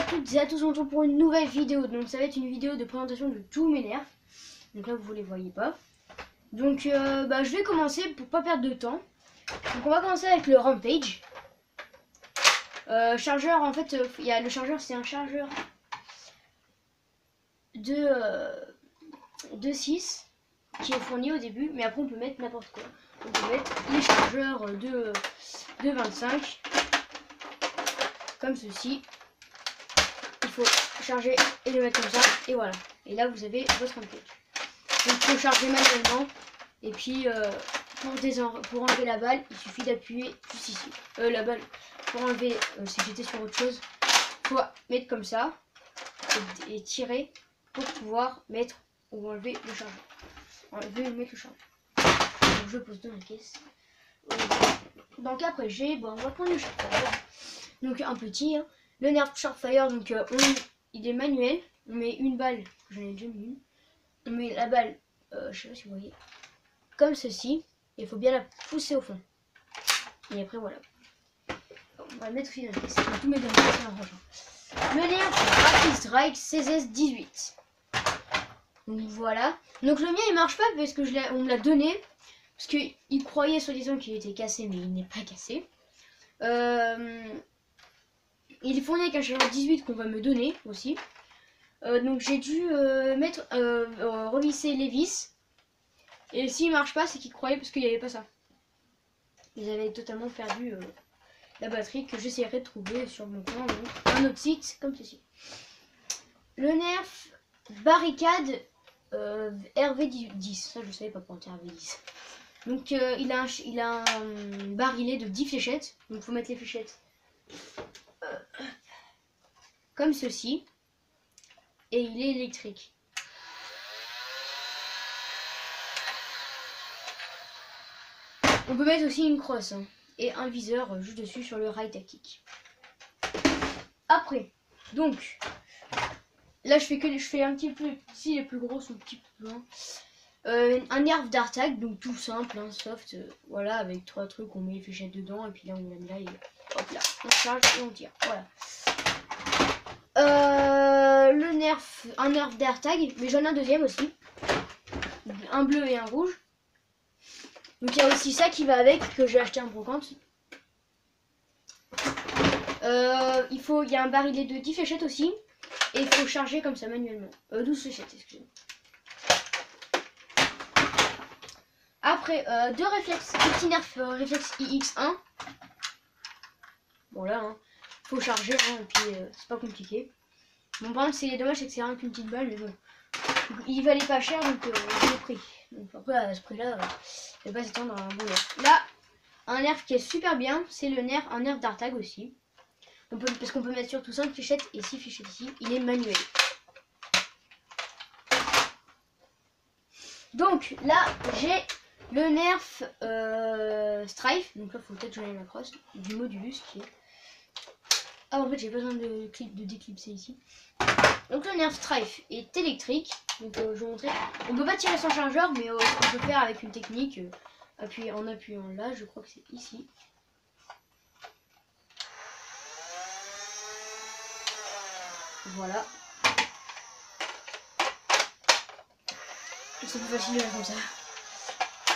à toutes et à tous, on se retrouve pour une nouvelle vidéo. Donc ça va être une vidéo de présentation de tous mes nerfs. Donc là vous les voyez pas. Donc je vais commencer pour pas perdre de temps. Donc on va commencer avec le Rampage. Chargeur, en fait, il y a le chargeur, c'est un chargeur de 6 qui est fourni au début, mais après on peut mettre n'importe quoi. On peut mettre les chargeurs de 25 comme ceci. Il faut charger et le mettre comme ça, et voilà. Et là vous avez votre Rampage. Donc il faut charger manuellement, et puis pour enlever la balle, il suffit d'appuyer juste ici. La balle, pour enlever, si j'étais sur autre chose, il faut mettre comme ça et tirer pour pouvoir mettre ou enlever le chargeur. Enlever ou mettre le chargeur. Donc je pose dans la caisse. Donc après on va prendre le Sharpfire. Donc un petit, hein. Le Nerf Sharpfire, donc il est manuel. On met une balle, j'en ai déjà mis une. On met la balle, je sais pas si vous voyez, comme ceci. Il faut bien la pousser au fond. Et après voilà. On va le mettre aussi dans la caisse. On va tout mettre dans la caisse. Le Nerf Rapid Strike CZ18. Donc voilà. Donc le mien il marche pas parce que on me l'a donné. Parce qu'il croyait soi-disant qu'il était cassé, mais il n'est pas cassé. Il est fourni avec un chargeur 18 qu'on va me donner aussi. Donc j'ai dû revisser les vis. Et s'il marche pas, c'est qu'il croyait parce qu'il n'y avait pas ça. Ils avaient totalement perdu la batterie que j'essaierai de trouver sur mon compte, donc un autre site comme ceci. Le Nerf Barricade RV10. Ça je savais pas pour RV10. Donc il a un barillet de 10 fléchettes. Donc il faut mettre les fléchettes comme ceci. Et il est électrique. On peut mettre aussi une crosse, hein, et un viseur juste dessus sur le rail tactique. Après, donc là je fais un petit peu, si les plus gros sont un petit peu plus loin. Un Nerf d'Artag, donc tout simple, hein, soft, voilà, avec 3 trucs, on met les fléchettes dedans et puis là on met là et hop là, on charge et on tire, voilà. Un Nerf d'Artag, mais j'en ai un deuxième aussi, un bleu et un rouge. Donc il y a aussi ça qui va avec, que j'ai acheté en brocante. Il y a un barillet de 10 fléchettes aussi, et il faut charger comme ça manuellement. 12 fléchettes, excusez-moi. Après, deux réflexes, petit Nerf réflexe IX1. Bon là, hein, faut charger, hein, et puis c'est pas compliqué. Bon, par contre, c'est dommage, c'est que c'est rien qu'une petite balle, mais bon. Il valait pas cher, donc je l'ai pris. Donc après, à ce prix-là, il va pas s'étendre à un bon nerf. Là, un nerf qui est super bien, c'est un nerf d'Artag aussi. Parce qu'on peut mettre surtout 5 fléchettes et 6 fléchettes ici. Il est manuel. Donc là, j'ai le Nerf Strife. Donc là, il faut peut-être que j'enlève la crosse du Modulus qui est... Ah, en fait, j'ai besoin de déclipser ici. Donc le Nerf Strife est électrique. Donc je vais vous montrer. On peut pas tirer sans chargeur, mais on peut faire avec une technique. En appuyant là, je crois que c'est ici. Voilà. C'est plus facile comme ça.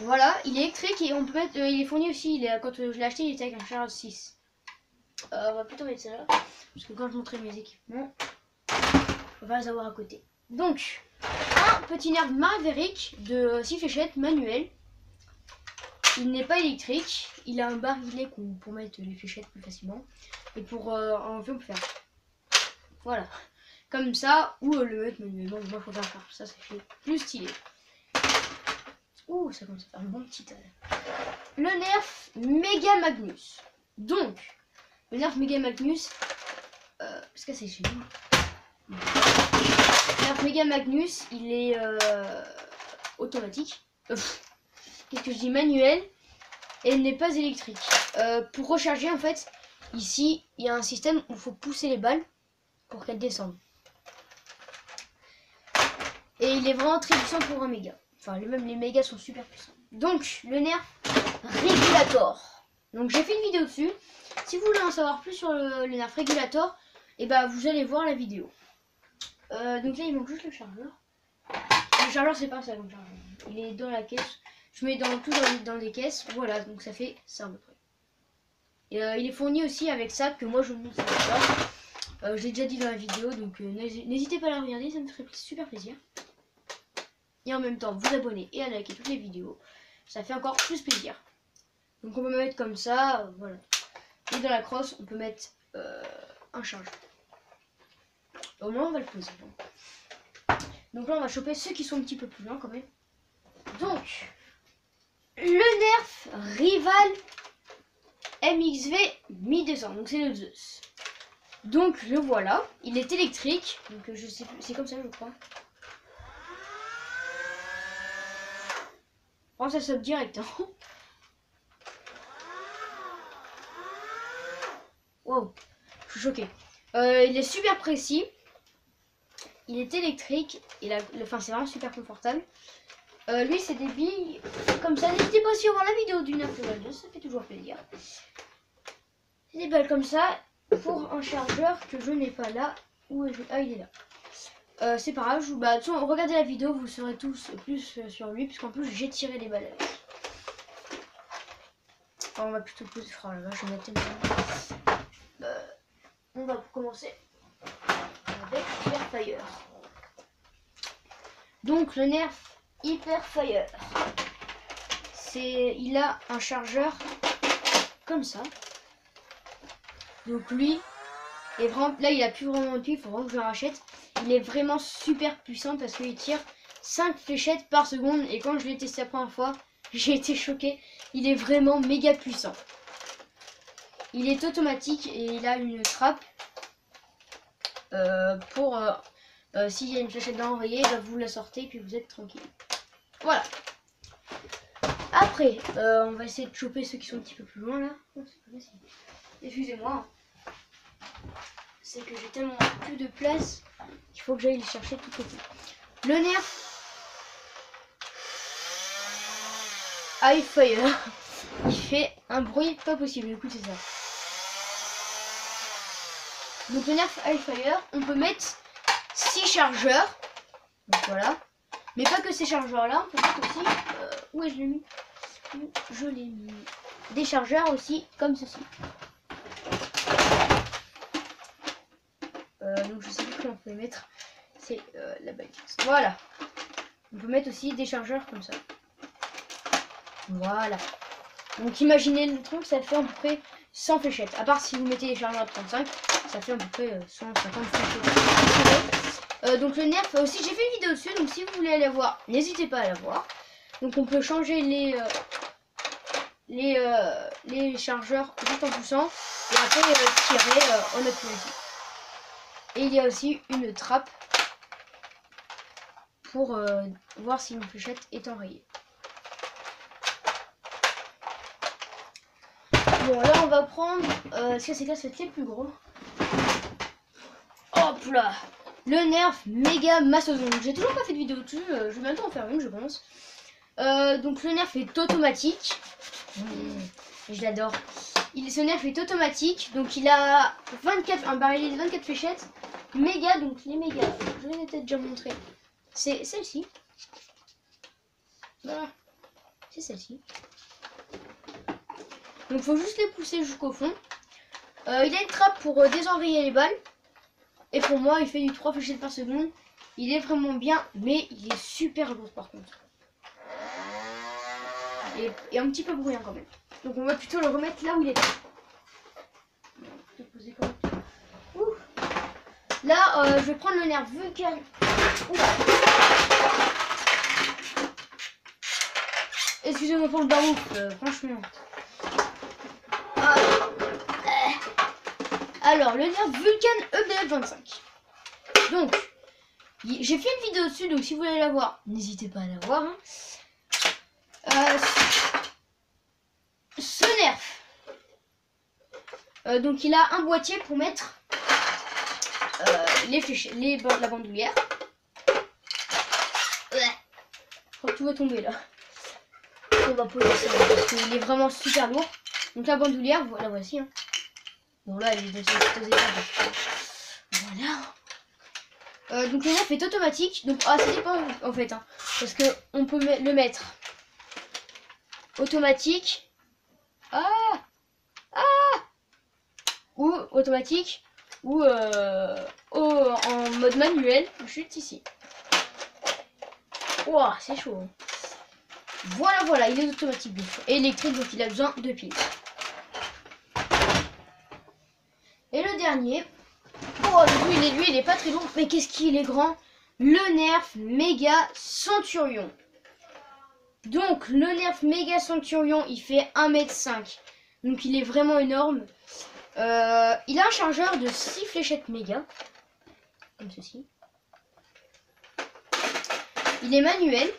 Voilà, il est électrique et on peut mettre, il est fourni aussi. Quand je l'ai acheté, il était avec un chargeur 6. On va plutôt mettre ça là. Parce que quand je montrais mes équipements, on va les avoir à côté. Donc, un petit Nerf Maverick de 6 fléchettes manuel. Il n'est pas électrique. Il a un barillet pour mettre les fléchettes plus facilement. Et pour enlever, on peut faire voilà. Comme ça, ou le mettre manuellement. Moi, il faut faire ça, ça fait plus stylé. Ouh, ça commence à faire un bon petit tas. Le Nerf Mega Magnus. Donc, le Nerf Mega Magnus, parce que c'est chez nous. Le Nerf Mega Magnus, il est automatique. Qu'est-ce que je dis, manuel, et il n'est pas électrique. Pour recharger, en fait, ici, il y a un système où il faut pousser les balles pour qu'elles descendent. Et il est vraiment très puissant pour un méga. Enfin, même les mégas sont super puissants. Donc, le Nerf Regulator. Donc, j'ai fait une vidéo dessus. Si vous voulez en savoir plus sur le Nerf Regulator, et bah vous allez voir la vidéo. Donc là il manque juste le chargeur. Le chargeur c'est pas ça comme chargeur. Il est dans la caisse. Je mets dans des caisses. Voilà, donc ça fait ça à peu près. Et il est fourni aussi avec ça que moi je ne sais pas. Je l'ai déjà dit dans la vidéo, donc n'hésitez pas à la regarder, ça me ferait super plaisir. Et en même temps vous abonner et à liker toutes les vidéos. Ça fait encore plus plaisir. Donc on peut mettre comme ça, voilà. Et dans la crosse on peut mettre un chargeur. Au moins on va le poser. Donc là on va choper ceux qui sont un petit peu plus loin quand même. Donc le Nerf Rival MXV 1200, donc c'est le Zeus. Donc le voilà, il est électrique, donc je sais plus, c'est comme ça je crois. Oh ça saute direct hein. Wow, je suis choquée. Il est super précis. Il est électrique. Enfin c'est vraiment super confortable. Lui c'est des billes comme ça. N'hésitez pas aussi à voir la vidéo du Nerf Rival 2, ça fait toujours plaisir. C'est des balles comme ça pour un chargeur que je n'ai pas là. Où est ah il est là. C'est pas grave, regardez la vidéo, vous saurez tous plus sur lui, puisqu'en plus j'ai tiré les balles avec. Enfin, on va plutôt poser. Oh là là, je vais mettre on va commencer avec Hyperfire. Donc le Nerf Hyperfire, il a un chargeur comme ça. Donc lui est vraiment, là il a plus vraiment de pile, il faut vraiment que je le rachète. Il est vraiment super puissant parce qu'il tire 5 fléchettes par seconde et quand je l'ai testé la première fois, j'ai été choquée. Il est vraiment méga puissant. Il est automatique et il a une trappe pour s'il y a une fléchette d'enrayer, vous la sortez et puis vous êtes tranquille. Voilà. Après, on va essayer de choper ceux qui sont un petit peu plus loin là. Oh, c'est pas facile. Excusez-moi. C'est que j'ai tellement plus de place qu'il faut que j'aille les chercher tout côté. Le Nerf Hyperfire, il fait un bruit pas possible. Écoutez ça. Donc le Nerf Hyperfire, on peut mettre 6 chargeurs. Donc voilà. Mais pas que ces chargeurs là, on peut mettre aussi. Où est-ce que je l'ai mis? Où je l'ai mis. Des chargeurs aussi comme ceci. Donc je sais plus comment on peut les mettre. C'est la bague. Voilà. On peut mettre aussi des chargeurs comme ça. Voilà. Donc imaginez le truc, ça fait à peu près 100 fléchettes. À part si vous mettez des chargeurs de 35, ça fait à peu près 150 fléchettes. Donc le Nerf aussi, j'ai fait une vidéo dessus. Donc si vous voulez aller la voir, n'hésitez pas à la voir. Donc on peut changer les chargeurs juste en poussant et après tirer en automatique. Et il y a aussi une trappe pour voir si une fléchette est enrayée. Bon là on va prendre, est-ce que c'est là c'est les plus gros? Hop là, le Nerf Mega Mastodon. J'ai toujours pas fait de vidéo dessus, je vais bientôt en faire une je pense. Donc le Nerf est automatique. Je l'adore. Ce Nerf est automatique, donc il a 24, un barillet de 24 fléchettes. Méga, donc les méga, je vais peut-être déjà montrer. C'est celle-ci. Voilà. C'est celle-ci. Donc il faut juste les pousser jusqu'au fond. Il a une trappe pour désenrayer les balles. Et pour moi, il fait du 3 fléchettes par seconde. Il est vraiment bien, mais il est super lourd par contre. Et un petit peu bruyant quand même. Donc on va plutôt le remettre là où il est. Là, je vais prendre le Nerf Vulcan. Excusez-moi pour le barouf, franchement. Alors, le Nerf Vulcan EBF25. Donc, j'ai fait une vidéo dessus, donc si vous voulez la voir, n'hésitez pas à la voir. Hein. Ce Nerf. Donc, il a un boîtier pour mettre la bandoulière. Je crois que tout va tomber là. On va poser ça parce qu'il est vraiment super lourd. Donc la bandoulière, la voici. Hein. Bon là elle est de cet étage. Voilà. Donc le nerf est automatique. Donc ça dépend en fait. Hein, parce que on peut le mettre automatique. Ou automatique. Ou en mode manuel. Juste ici. Wow, c'est chaud. Voilà, il est automatique bien sûr. Et électrique, donc il a besoin de piles. Et le dernier. Oh, lui, il est pas très long. Mais qu'est-ce qu'il est grand. Le Nerf Mega Centurion. Donc, le Nerf Mega Centurion, il fait 1,5 m. Donc, il est vraiment énorme. Il a un chargeur de 6 fléchettes méga. Comme ceci. Il est manuel.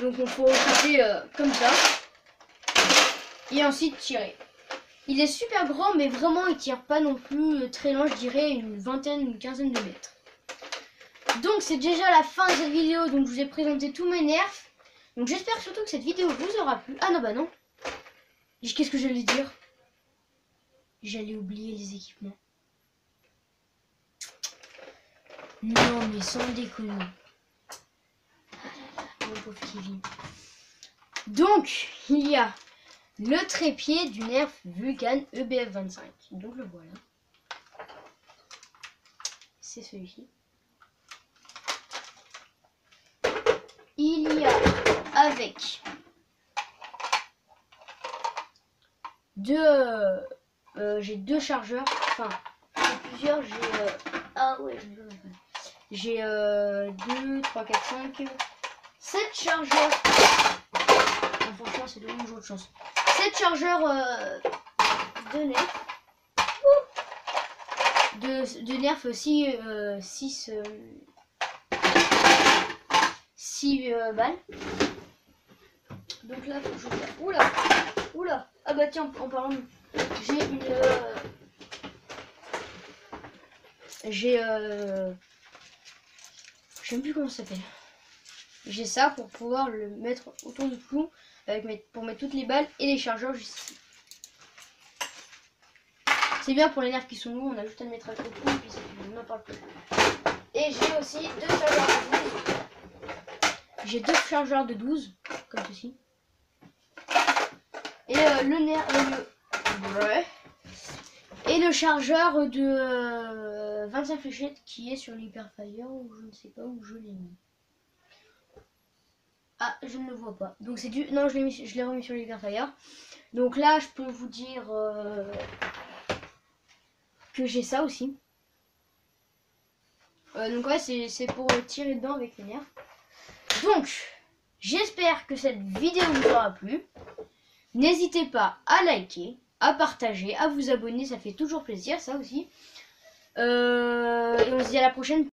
Donc, on peut recharger comme ça. Et ensuite tirer. Il est super grand, mais vraiment, il tire pas non plus très loin, je dirais une quinzaine de mètres. Donc, c'est déjà la fin de cette vidéo. Donc, je vous ai présenté tous mes nerfs. Donc, j'espère surtout que cette vidéo vous aura plu. Ah non, bah non. Qu'est-ce que j'allais dire? J'allais oublier les équipements. Non, mais sans déconner. Mon pauvre Kevin. Donc, il y a le trépied du Nerf Vulcan EBF25. Donc le voilà. C'est celui-ci. Il y a avec j'ai deux chargeurs. Enfin, plusieurs. J'ai 2, 3, 4, 5, 7 chargeurs. Bon, franchement, c'est de mon jour de chance. 7 chargeurs de Nerf. De Nerf aussi 6 balles. Donc là, faut que je regarde. Oula. Ah bah tiens, en parlant de... je sais même plus comment ça s'appelle. J'ai ça pour pouvoir le mettre autour du clou pour mettre toutes les balles et les chargeurs juste ici. C'est bien pour les nerfs qui sont lourds, on a juste à le mettre avec le clou et puis c'est n'importe quoi. Et j'ai aussi deux chargeurs de 12. J'ai deux chargeurs de 12 comme ceci. Et le nerf et le chargeur de 25 fléchettes qui est sur l'Hyperfire ou je ne sais pas où je l'ai mis. Ah, je ne le vois pas. Donc c'est du... Non, je l'ai remis sur l'Hyperfire. Donc là, je peux vous dire que j'ai ça aussi. Donc ouais, c'est pour tirer dedans avec les nerfs. Donc, j'espère que cette vidéo vous aura plu. N'hésitez pas à liker, à partager, à vous abonner. Ça fait toujours plaisir, ça aussi. Et on se dit à la prochaine.